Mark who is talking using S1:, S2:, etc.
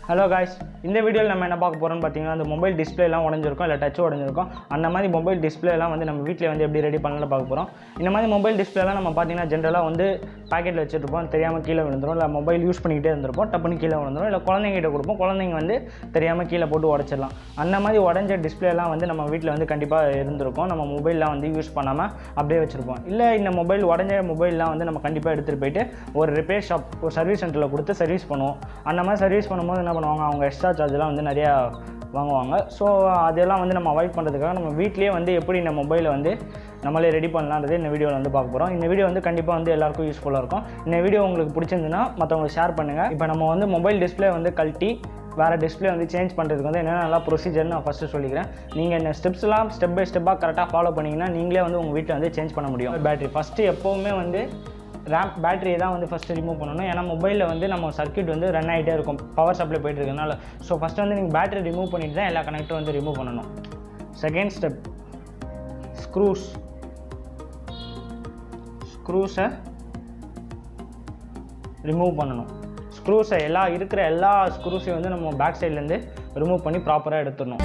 S1: Hello guys, இந்த வீடியோல நம்ம என்ன பார்க்க போறோம்னு பாத்தீங்கன்னா அந்த மொபைல் டிஸ்ப்ளேலாம் உடைஞ்சிருக்கும் இல்ல டச் உடைஞ்சிருக்கும் அந்த மாதிரி மொபைல் டிஸ்ப்ளேலாம் வந்து நம்ம வீட்ல வந்து எப்படி ரெடி பண்ணலாம்னு பார்க்க போறோம். இந்த மாதிரி மொபைல் டிஸ்ப்ளேலாம் நம்ம பாத்தீங்கன்னா ஜெனரலா வந்து பாக்கெட்ல வச்சிருப்போம், தெரியாம கீழ விழுந்துரும், இல்ல மொபைல் யூஸ் பண்ணிட்டே இருந்திருப்போம், டப்புன்னு கீழ விழுந்துரும், இல்ல குழந்தைங்க கிட்ட கொடுப்போம், குழந்தைங்க வந்து தெரியாம கீழ போட்டு உடைச்சிடலாம். அந்த மாதிரி உடைஞ்ச டிஸ்ப்ளேலாம் வந்து நம்ம வீட்ல வந்து கண்டிப்பா இருந்திருக்கும். நம்ம மொபைல்லாம் வந்து யூஸ் பண்ணாம அப்படியே வச்சிருப்போம். இல்ல இந்த மொபைல் உடைஞ்ச மொபைல்லாம் வந்து நம்ம கண்டிப்பா எடுத்துட்டு போயிட்டு ஒரு ரிப்பேர் ஷாப், ஒரு சர்வீஸ் சென்டர்ல கொடுத்து சர்வீஸ் பண்ணுவோம். அந்த மாதிரி சர்வீஸ் பண்ணும்போது என்ன பண்ணுவாங்க, அவங்க எக்ஸ்ட்ரா சார்ஜ்லாம் வந்து நிறையா வாங்குவாங்க. ஸோ அதெல்லாம் வந்து நம்ம அவாய்ட் பண்ணுறதுக்காக நம்ம வீட்லேயே வந்து எப்படி இந்த மொபைலை வந்து நம்மளே ரெடி பண்ணலான்றது இந்த வீடியோவில் வந்து பார்க்க போகிறோம். இந்த வீடியோ வந்து கண்டிப்பாக வந்து எல்லாருக்கும் யூஸ்ஃபுல்லாக இருக்கும். இந்த வீடியோ உங்களுக்கு பிடிச்சிருந்துன்னா மற்றவங்களுக்கு ஷேர் பண்ணுங்கள். இப்போ நம்ம வந்து மொபைல் டிஸ்பிளே வந்து கழட்டி வேறு டிஸ்பிளே வந்து சேஞ்ச் பண்ணுறதுக்கு வந்து என்னென்ன நல்லா ப்ரொசீஜர்னு நான் ஃபஸ்ட்டு சொல்லிக்கிறேன். நீங்கள் இந்த ஸ்டெப்ஸ்லாம் ஸ்டெப் பை ஸ்டெப்பாக கரெக்டாக ஃபாலோ பண்ணிங்கன்னா நீங்களே வந்து உங்கள் வீட்டில் வந்து சேஞ்ச் பண்ண முடியும். பேட்டரி ஃபஸ்ட்டு எப்போவுமே வந்து பேட்டரியை தான் வந்து ஃபஸ்ட்டு ரிமூவ் பண்ணணும். ஏன்னா மொபைலில் வந்து நம்ம சர்க்யூட் வந்து ரன் ஆகிட்டே இருக்கும், பவர் சப்ளை போய்ட்டு இருக்கனால. ஸோ ஃபஸ்ட்டு வந்து நீங்கள் பேட்டரி ரிமூவ் பண்ணிட்டு தான் எல்லா கனெக்டரும் வந்து ரிமூவ் பண்ணணும். செகண்ட் ஸ்டெப், ஸ்க்ரூஸை ரிமூவ் பண்ணணும். ஸ்க்ரூஸை இருக்கிற எல்லா ஸ்க்ரூஸையும் வந்து நம்ம பேக் சைட்லேருந்து ரிமூவ் பண்ணி ப்ராப்பராக எடுத்துடணும்.